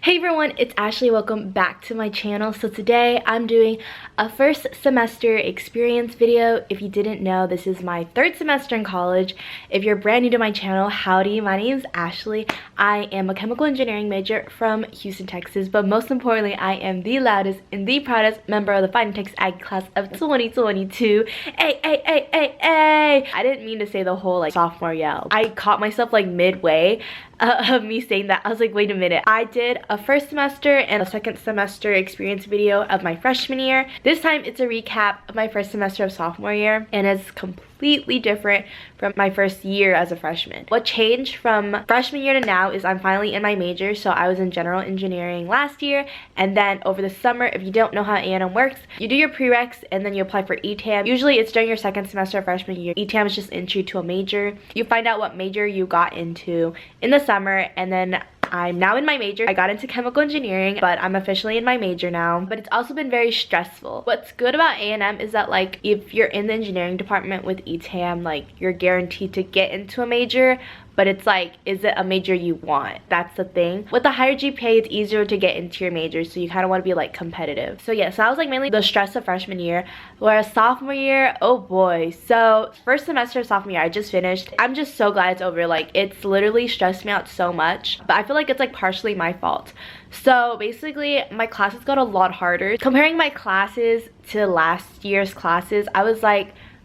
Hey everyone, it's Ashley. Welcome back to my channel. So today I'm doing a first semester experience video. If you didn't know, this is my third semester in college. If you're brand new to my channel, howdy, my name is Ashley. I am a chemical engineering major from Houston, Texas, but most importantly, I am the loudest and the proudest member of the Fighting Tex Ag class of 2022. Hey! I didn't mean to say the whole sophomore yell. I caught myself midway of me saying that. I was like, wait a minute. I did a first semester and a second semester experience video of my freshman year. This time it's a recap of my first semester of sophomore year, and it's completely different from my first year as a freshman. What changed from freshman year to now is I'm finally in my major. So I was in general engineering last year, and then over the summer, if you don't know how A&M works, you do your prereqs and then you apply for ETAM. Usually it's during your second semester of freshman year. ETAM is just entry to a major. You find out what major you got into in the summer, and then I'm now in my major. I got into chemical engineering, but I'm officially in my major now. But it's also been very stressful. What's good about A&M is that if you're in the engineering department with ETAM, you're guaranteed to get into a major. But it's is it a major you want? That's the thing. With the higher GPA, it's easier to get into your major, so you kind of want to be competitive. So yeah, so that was mainly the stress of freshman year. Whereas sophomore year, oh boy. So first semester of sophomore year, I just finished. I'm just so glad it's over. It's literally stressed me out so much. But I feel like it's partially my fault. So basically, my classes got a lot harder. Comparing my classes to last year's classes, I was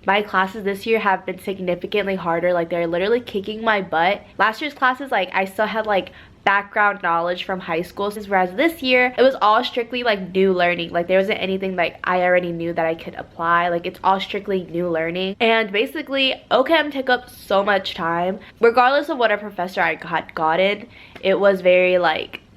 my classes this year have been significantly harder. They're literally kicking my butt. Last year's classes, I still had background knowledge from high school, whereas this year it was all strictly new learning. There wasn't anything I already knew that I could apply. It's all strictly new learning. And basically OChem took up so much time. Regardless of what a professor I gotten, it was very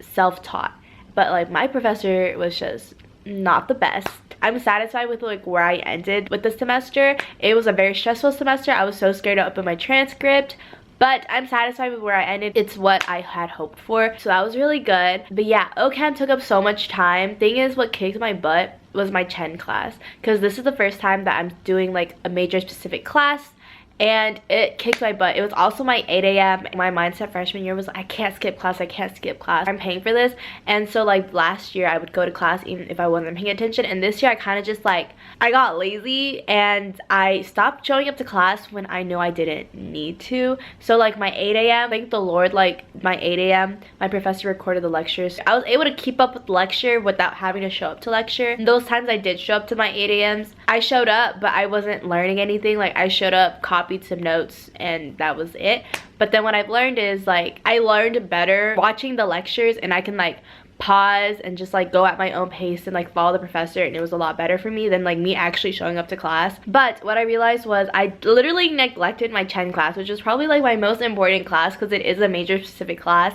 self-taught. But my professor was just not the best. I'm satisfied with where I ended with the semester. It was a very stressful semester. I was so scared to open my transcript, but I'm satisfied with where I ended. It's what I had hoped for, so that was really good. But yeah, OChem took up so much time. Thing is, what kicked my butt was my Chem class, because this is the first time that I'm doing a major specific class, and it kicked my butt. It was also my 8 a.m. My mindset freshman year was I can't skip class, I can't skip class. I'm paying for this. And so last year I would go to class even if I wasn't paying attention. And this year I kind of just I got lazy and I stopped showing up to class when I knew I didn't need to. So my 8 a.m., thank the Lord, my 8 a.m., my professor recorded the lectures. I was able to keep up with the lecture without having to show up to lecture. And those times I did show up to my 8 a.m.s, I showed up, but I wasn't learning anything. I showed up, copied some notes, and that was it. But then what I've learned is I learned better watching the lectures, and I can pause and just go at my own pace and follow the professor, and it was a lot better for me than me actually showing up to class. But what I realized was I literally neglected my Chem class, which is probably my most important class because it is a major specific class.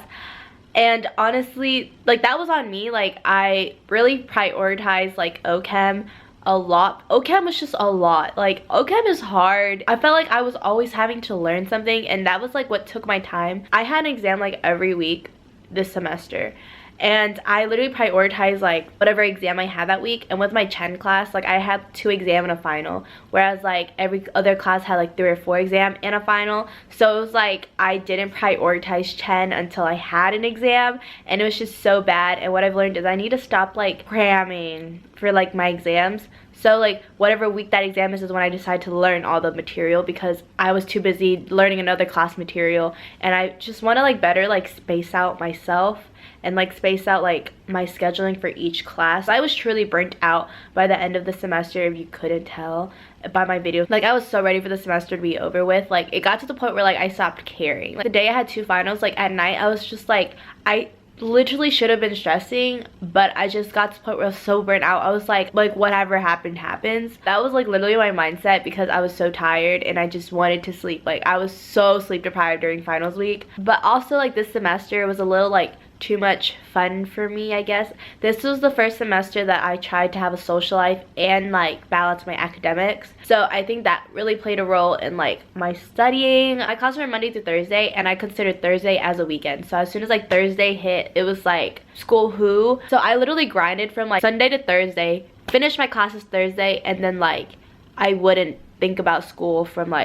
And honestly, that was on me. I really prioritized OChem a lot. OChem was just a lot. OChem is hard. I felt I was always having to learn something, and that was what took my time. I had an exam every week this semester, and I literally prioritized whatever exam I had that week. And with my Chem class, I had 2 exam and a final, whereas every other class had 3 or 4 exam and a final. So it was I didn't prioritize Chem until I had an exam, and it was just so bad. And what I've learned is I need to stop cramming for my exams. So whatever week that exam is when I decide to learn all the material, because I was too busy learning another class material. And I just want to better space out myself and space out my scheduling for each class. I was truly burnt out by the end of the semester, if you couldn't tell by my video. I was so ready for the semester to be over with. It got to the point where I stopped caring. The day I had 2 finals, at night I was just I literally should have been stressing, but I just got to the point where I was so burnt out. I was like whatever happened happens. That was literally my mindset, because I was so tired and I just wanted to sleep. I was so sleep deprived during finals week. But also this semester was a little too much fun for me, I guess. This was the first semester that I tried to have a social life and balance my academics. So I think that really played a role in my studying. My classes were Monday through Thursday, and I considered Thursday as a weekend. So as soon as Thursday hit, it was school who. So I literally grinded from Sunday to Thursday, finished my classes Thursday, and then I wouldn't think about school from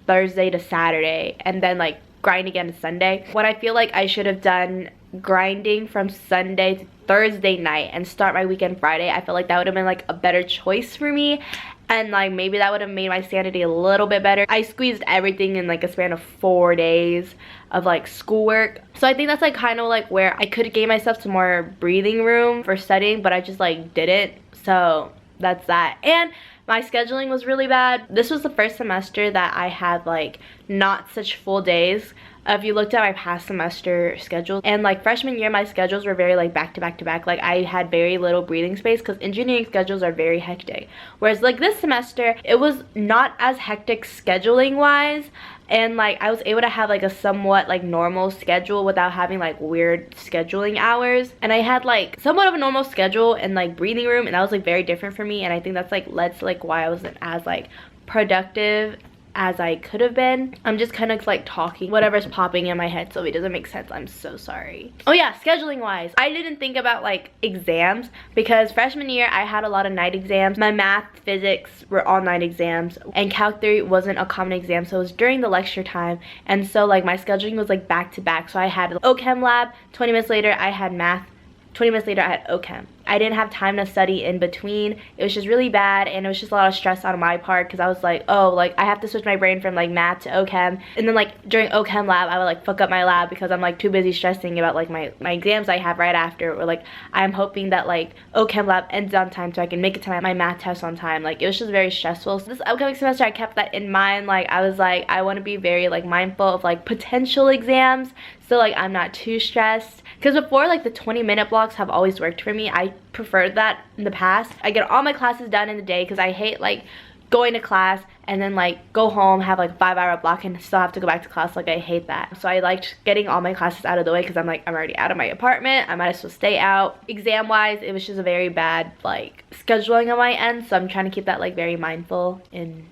Thursday to Saturday, and then grind again Sunday, when I feel like I should have done grinding from Sunday to Thursday night and start my weekend Friday. I feel like that would have been like a better choice for me, and like maybe that would have made my sanity a little bit better. I squeezed everything in like a span of 4 days of like schoolwork, so I think that's like kind of like where I could have gave myself some more breathing room for studying, but I just like didn't. So that's that. And my scheduling was really bad. This was the first semester that I had like not such full days. If you looked at my past semester schedule, and like freshman year, my schedules were very like back to back to back. Like I had very little breathing space because engineering schedules are very hectic. Whereas like this semester, it was not as hectic scheduling wise, and like I was able to have like a somewhat like normal schedule without having like weird scheduling hours. And I had like somewhat of a normal schedule and like breathing room, and that was like very different for me. And I think that's like led to like why I wasn't as like productive as I could have been. I'm just kind of like talking whatever's popping in my head, so it doesn't make sense. I'm so sorry. Oh yeah, scheduling wise, I didn't think about like exams because freshman year I had a lot of night exams. My math, physics were all night exams, and Calc 3 wasn't a common exam, so it was during the lecture time, and so like my scheduling was like back to back. So I had OChem lab, 20 minutes later I had math, 20 minutes later I had OChem. I didn't have time to study in between. It was just really bad, and it was just a lot of stress on my part because I was like, oh, like I have to switch my brain from like math to OChem, and then like during OChem lab I would like fuck up my lab because I'm like too busy stressing about like my exams I have right after, or like I'm hoping that like OChem lab ends on time so I can make it to my math test on time. Like it was just very stressful. So this upcoming semester I kept that in mind. Like I was like, I want to be very like mindful of like potential exams, so like I'm not too stressed. Because before, like the 20-minute blocks have always worked for me. I preferred that in the past. I get all my classes done in the day because I hate like going to class and then like go home, have like a 5-hour block and still have to go back to class. Like I hate that. So I liked getting all my classes out of the way because I'm like, I'm already out of my apartment, I might as well stay out. Exam wise, it was just a very bad like scheduling on my end, so I'm trying to keep that like very mindful in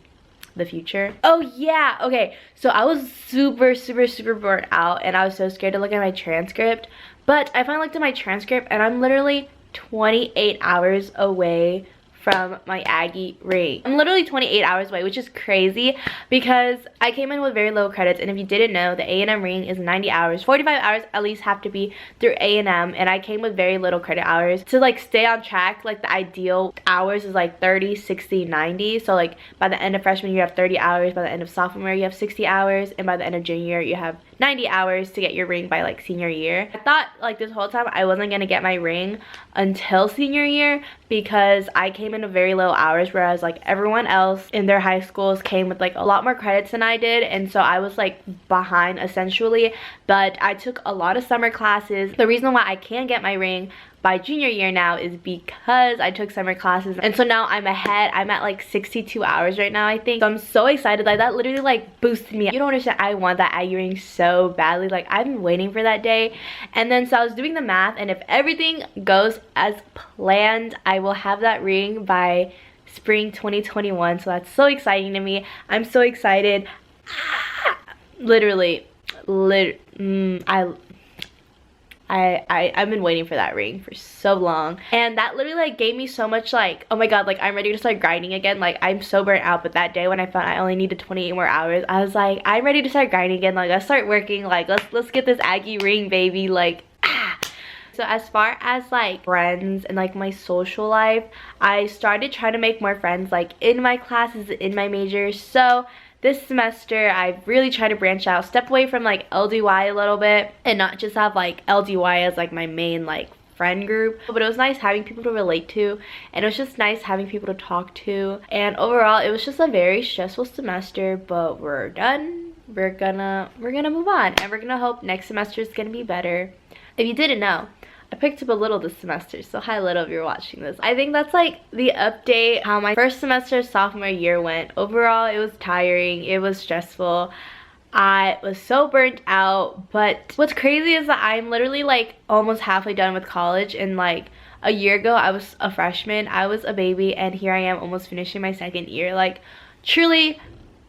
the future. Oh yeah, okay, so I was super burnt out, and I was so scared to look at my transcript, but I finally looked at my transcript and I'm literally 28 hours away from my Aggie ring. I'm literally 28 hours away, which is crazy because I came in with very low credits, and if you didn't know, the A&M ring is 90 hours. 45 hours at least have to be through A&M, and I came with very little credit hours. To like stay on track, like the ideal hours is like 30, 60, 90. So like by the end of freshman year you have 30 hours, by the end of sophomore year you have 60 hours, and by the end of junior year you have 90 hours to get your ring by like senior year. I thought like this whole time I wasn't gonna get my ring until senior year because I came in with very low hours, whereas like everyone else in their high schools came with like a lot more credits than I did, and so I was like behind essentially. But I took a lot of summer classes. The reason why I can get my ring by junior year now is because I took summer classes, and so now I'm ahead. I'm at like 62 hours right now, I think. So I'm so excited. Like that literally like boosted me. You don't understand, I want that Aggie ring so badly. Like I've been waiting for that day. And then so I was doing the math, and if everything goes as planned, I will have that ring by spring 2021. So that's so exciting to me. I'm so excited. I've been waiting for that ring for so long, and that literally like gave me so much like, oh my god, like I'm ready to start grinding again. Like I'm so burnt out, but that day when I found I only needed 28 more hours, I was like, I'm ready to start grinding again. Like let's start working, like let's get this Aggie ring, baby. Like So as far as like friends and like my social life, I started trying to make more friends like in my classes, in my major. So this semester I've really tried to branch out, step away from like LDY a little bit, and not just have like LDY as like my main like friend group. But it was nice having people to relate to, and it was just nice having people to talk to. And overall it was just a very stressful semester, but we're done. We're gonna move on, and we're gonna hope next semester is gonna be better. If you didn't know, I picked up a little this semester, so hi Little if you're watching this. I think that's like the update how my first semester sophomore year went. Overall it was tiring, it was stressful, I was so burnt out. But what's crazy is that I'm literally like almost halfway done with college, and like a year ago I was a freshman, I was a baby, and here I am almost finishing my second year. Like truly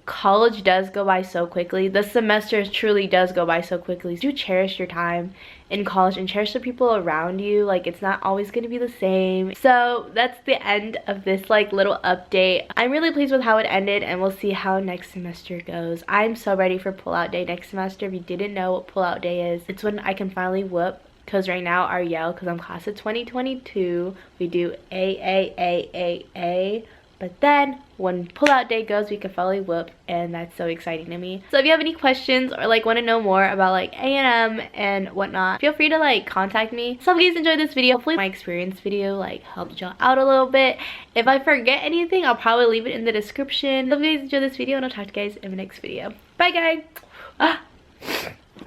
college does go by so quickly. The semester truly does go by so quickly. Do cherish your time in college and cherish the people around you. Like, it's not always going to be the same. So that's the end of this like little update. I'm really pleased with how it ended, and we'll see how next semester goes. I'm so ready for pullout day next semester. If you didn't know what pullout day is, it's when I can finally whoop. Because right now our yell, because I'm class of 2022, we do A. But then when pullout day goes, we can finally whoop, and that's so exciting to me. So if you have any questions or like want to know more about like A&M and whatnot, feel free to like contact me. So if you guys enjoyed this video, hopefully my experience video like helped y'all out a little bit. If I forget anything, I'll probably leave it in the description. So if you guys enjoyed this video, and I'll talk to you guys in the next video. Bye guys.